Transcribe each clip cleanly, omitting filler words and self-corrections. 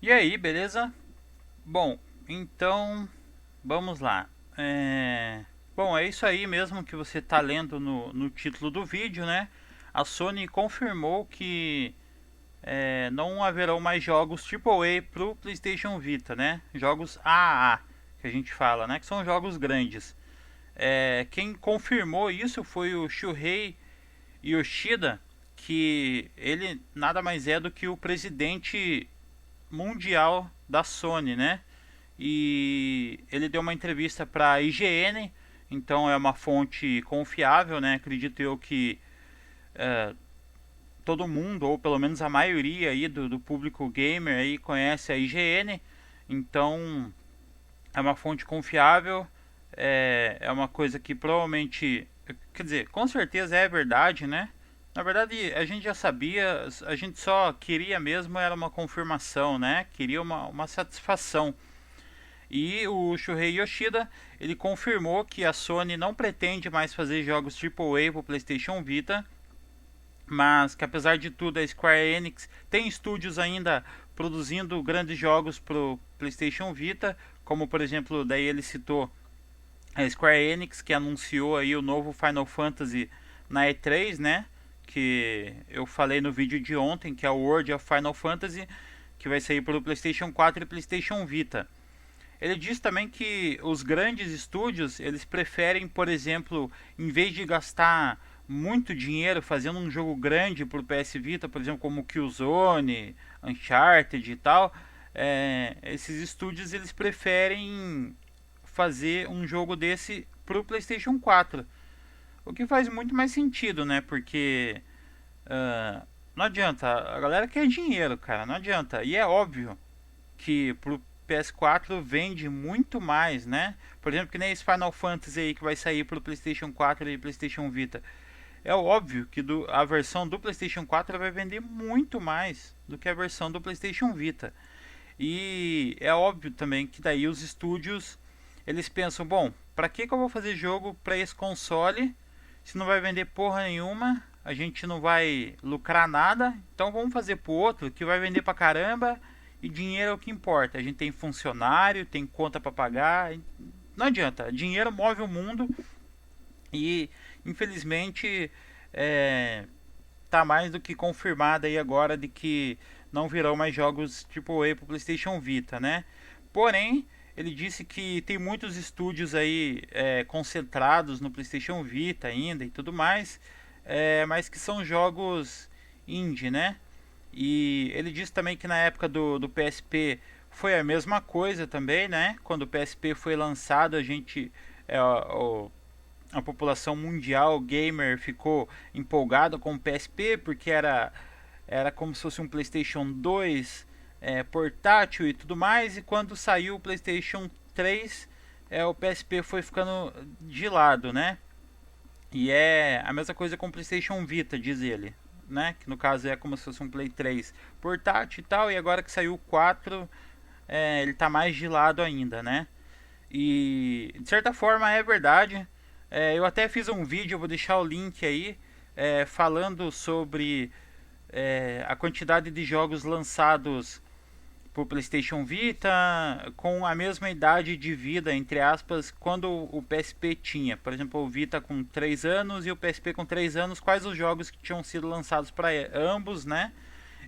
E aí, beleza? Bom, então vamos lá. Bom, é isso aí mesmo que você está lendo no título do vídeo, né? A Sony confirmou que não haverão mais jogos AAA para o PlayStation Vita, né? Jogos AAA, que a gente fala, né? Que são jogos grandes. Quem confirmou isso foi o Shuhei Yoshida, que ele nada mais é do que o presidente mundial da Sony, né? E ele deu uma entrevista para a IGN, então é uma fonte confiável, né? Acredito eu que todo mundo, ou pelo menos a maioria aí do público gamer aí conhece a IGN, então é uma fonte confiável, é uma coisa que provavelmente, quer dizer, com certeza é verdade, né? Na verdade, a gente já sabia, a gente só queria mesmo era uma confirmação, né? Queria uma satisfação. E o Shuhei Yoshida, ele confirmou que a Sony não pretende mais fazer jogos AAA para o PlayStation Vita, mas que apesar de tudo a Square Enix tem estúdios ainda produzindo grandes jogos para o PlayStation Vita, como por exemplo, daí ele citou a Square Enix que anunciou aí o novo Final Fantasy na E3, né? Que eu falei no vídeo de ontem, que é o World of Final Fantasy, que vai sair para o PlayStation 4 e PlayStation Vita. Ele diz também que os grandes estúdios, eles preferem, por exemplo, em vez de gastar muito dinheiro fazendo um jogo grande para o PS Vita, por exemplo, como Killzone, Uncharted e tal, esses estúdios eles preferem fazer um jogo desse para o PlayStation 4. O que faz muito mais sentido, né? Porque não adianta, a galera quer dinheiro, cara, não adianta. E é óbvio que pro PS4 vende muito mais, né? Por exemplo, que nem esse Final Fantasy aí que vai sair pro PlayStation 4 e PlayStation Vita. É óbvio que a versão do PlayStation 4 vai vender muito mais do que a versão do PlayStation Vita. E é óbvio também que daí os estúdios eles pensam, bom, para que eu vou fazer jogo para esse console se não vai vender porra nenhuma, a gente não vai lucrar nada, então vamos fazer pro outro que vai vender pra caramba e dinheiro é o que importa. A gente tem funcionário, tem conta para pagar, não adianta, dinheiro move o mundo e infelizmente é, tá mais do que confirmado aí agora de que não virão mais jogos AAA para o PlayStation Vita, né? Porém, ele disse que tem muitos estúdios aí concentrados no PlayStation Vita ainda e tudo mais, mas que são jogos indie, né? E ele disse também que na época do PSP foi a mesma coisa também, né? Quando o PSP foi lançado, a gente a população mundial gamer ficou empolgada com o PSP porque era como se fosse um PlayStation 2 portátil e tudo mais. E quando saiu o PlayStation 3, o PSP foi ficando de lado, né? E é a mesma coisa com o PlayStation Vita, diz ele, né? Que no caso é como se fosse um Play 3 portátil e tal. E agora que saiu o 4, ele tá mais de lado ainda, né? E de certa forma é verdade. Eu até fiz um vídeo, eu vou deixar o link aí, falando sobre a quantidade de jogos lançados por PlayStation Vita com a mesma idade de vida, entre aspas, quando o PSP tinha. Por exemplo, o Vita com 3 anos e o PSP com 3 anos, quais os jogos que tinham sido lançados para ambos, né?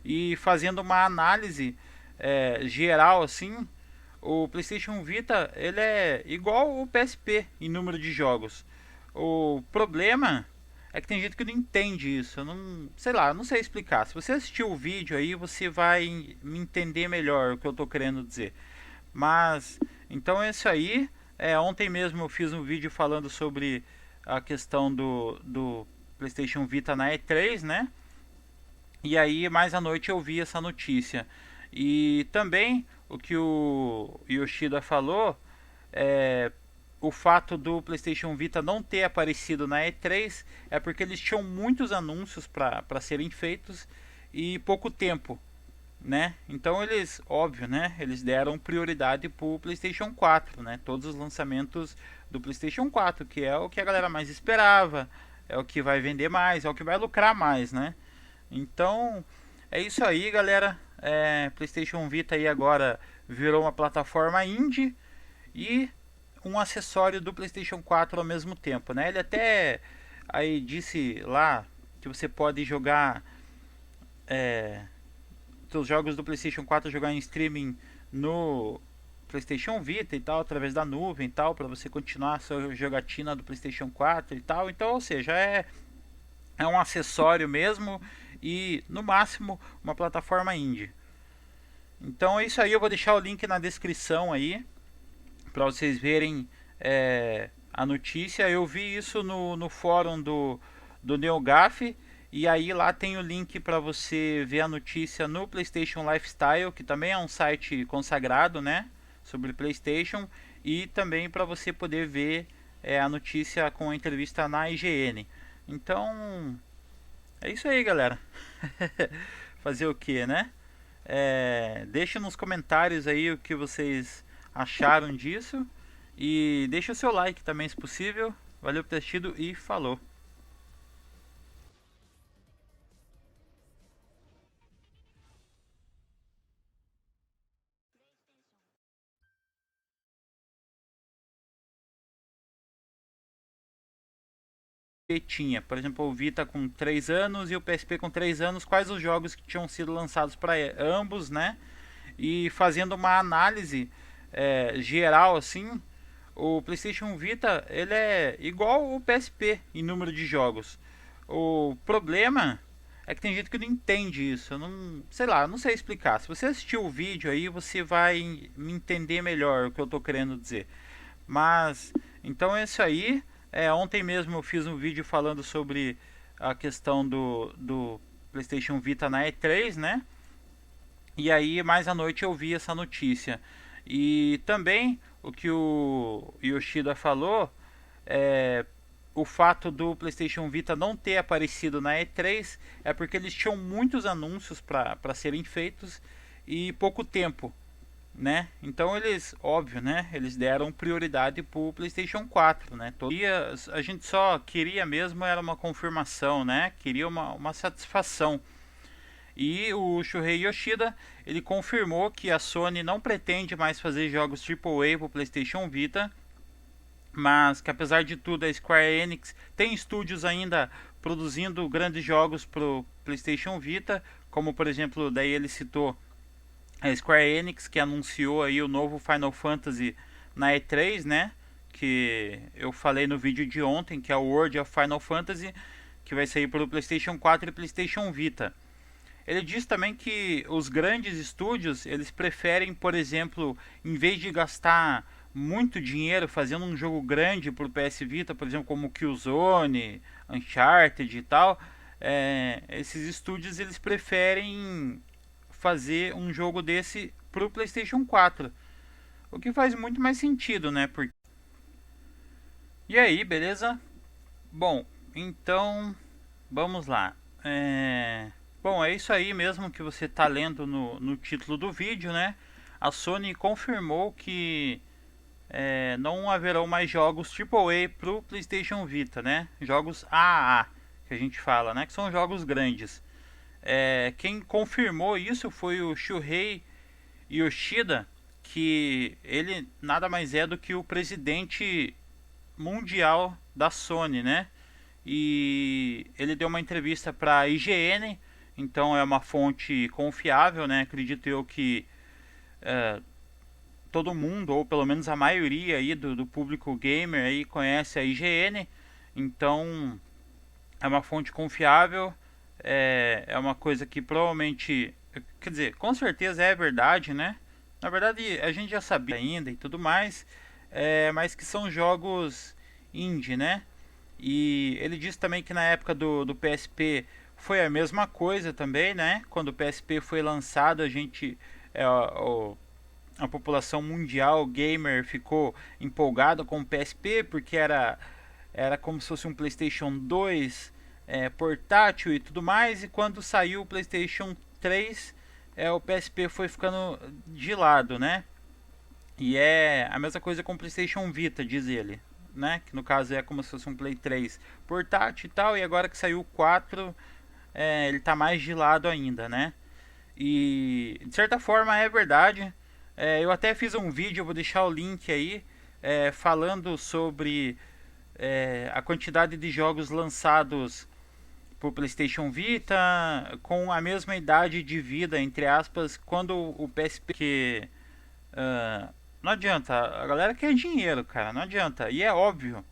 E fazendo uma análise geral assim, o PlayStation Vita ele é igual o PSP em número de jogos. O problema é que tem gente que não entende isso. Eu não, sei lá, eu não sei explicar. Se você assistir o vídeo aí, você vai me entender melhor o que eu tô querendo dizer. Mas então é isso aí. Ontem mesmo eu fiz um vídeo falando sobre a questão do PlayStation Vita na E3, né? E aí mais à noite eu vi essa notícia. E também o que o Yoshida falou é o fato do PlayStation Vita não ter aparecido na E3 é porque eles tinham muitos anúncios para serem feitos e pouco tempo, né? Então eles, óbvio, né? Eles deram prioridade para o PlayStation 4, né? Todos os lançamentos do PlayStation 4, que é o que a galera mais esperava, é o que vai vender mais, é o que vai lucrar mais, né? Então é isso aí, galera. PlayStation Vita aí agora virou uma plataforma indie e um acessório do PlayStation 4 ao mesmo tempo, né? Ele até aí disse lá que você pode jogar os jogos do PlayStation 4 jogar em streaming no PlayStation Vita e tal, através da nuvem e tal, para você continuar a sua jogatina do PlayStation 4 e tal. Então, ou seja, é um acessório mesmo e no máximo uma plataforma indie. Então é isso aí, eu vou deixar o link na descrição aí para vocês verem a notícia. Eu vi isso no fórum do NeoGAF. E aí lá tem o link para você ver a notícia no PlayStation Lifestyle, que também é um site consagrado, né, sobre PlayStation, e também para você poder ver a notícia com a entrevista na IGN. Então é isso aí, galera. Fazer o que, né? Deixe nos comentários aí o que vocês acharam disso e deixe o seu like também, se possível. Valeu por ter assistido e falou. Tinha, por exemplo, o Vita com 3 anos e o PSP com 3 anos, quais os jogos que tinham sido lançados para ambos, né? E fazendo uma análise geral assim, o PlayStation Vita ele é igual o PSP em número de jogos. O problema é que tem gente que não entende isso. Eu não, sei lá, não sei explicar. Se você assistir o vídeo aí, você vai me entender melhor o que eu tô querendo dizer. Mas então é isso aí. Ontem mesmo eu fiz um vídeo falando sobre a questão do PlayStation Vita na E3, né? E aí mais à noite eu vi essa notícia. E também o que o Yoshida falou, é, o fato do PlayStation Vita não ter aparecido na E3 é porque eles tinham muitos anúncios para serem feitos e pouco tempo, né? Então eles, óbvio, né? Eles deram prioridade pro PlayStation 4, né? A gente só queria mesmo era uma confirmação, né? Queria uma satisfação. E o Shuhei Yoshida, ele confirmou que a Sony não pretende mais fazer jogos AAA pro PlayStation Vita, mas que apesar de tudo a Square Enix tem estúdios ainda produzindo grandes jogos pro PlayStation Vita, como por exemplo, daí ele citou a Square Enix, que anunciou aí o novo Final Fantasy na E3, né? Que eu falei no vídeo de ontem, que é o World of Final Fantasy, que vai sair pelo PlayStation 4 e PlayStation Vita. Ele diz também que os grandes estúdios, eles preferem, por exemplo, em vez de gastar muito dinheiro fazendo um jogo grande para o PS Vita, por exemplo, como Killzone, Uncharted e tal, esses estúdios eles preferem fazer um jogo desse pro PlayStation 4. O que faz muito mais sentido, né? E aí, beleza? Bom, então vamos lá. Bom, é isso aí mesmo que você está lendo no título do vídeo, né? A Sony confirmou que não haverão mais jogos AAA pro PlayStation Vita, né? Jogos AAA, que a gente fala, né? Que são jogos grandes. Quem confirmou isso foi o Shuhei Yoshida, que ele nada mais é do que o presidente mundial da Sony, né? E ele deu uma entrevista para a IGN, então é uma fonte confiável, né? Acredito eu que todo mundo, ou pelo menos a maioria aí do público gamer aí conhece a IGN, então é uma fonte confiável, é uma coisa que provavelmente, quer dizer, com certeza é verdade, né? Na verdade a gente já sabia ainda e tudo mais, mas que são jogos indie, né? E ele disse também que na época do PSP foi a mesma coisa também, né? Quando o PSP foi lançado, a gente a população mundial gamer ficou empolgada com o PSP porque era como se fosse um PlayStation 2 portátil e tudo mais. E quando saiu o PlayStation 3, o PSP foi ficando de lado, né? E é a mesma coisa com o PlayStation Vita, diz ele, né? Que no caso é como se fosse um Play 3 portátil e tal. E agora que saiu o 4, ele tá mais de lado ainda, né? E de certa forma é verdade. Eu até fiz um vídeo, eu vou deixar o link aí, falando sobre a quantidade de jogos lançados por PlayStation Vita com a mesma idade de vida, entre aspas, quando o PSP. Que, não adianta, a galera quer dinheiro, cara, não adianta. E é óbvio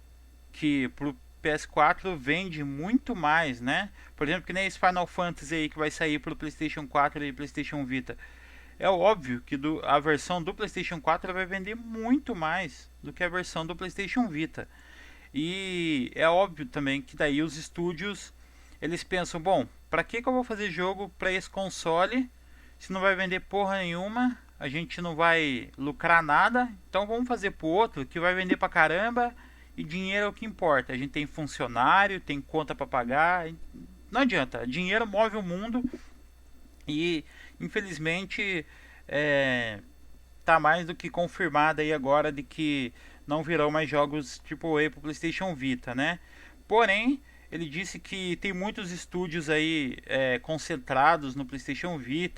que pro PS4 vende muito mais, né? Por exemplo, que nem esse Final Fantasy aí que vai sair pro PlayStation 4 e PlayStation Vita. É óbvio que a versão do PlayStation 4 vai vender muito mais do que a versão do PlayStation Vita. E é óbvio também que daí os estúdios eles pensam, bom, para que eu vou fazer jogo para esse console se não vai vender porra nenhuma, a gente não vai lucrar nada, então vamos fazer pro outro que vai vender pra caramba e dinheiro é o que importa. A gente tem funcionário, tem conta para pagar, não adianta, dinheiro move o mundo e infelizmente é, tá mais do que confirmado aí agora de que não virão mais jogos AAA pro PlayStation Vita, né? Porém, ele disse que tem muitos estúdios aí concentrados no PlayStation Vita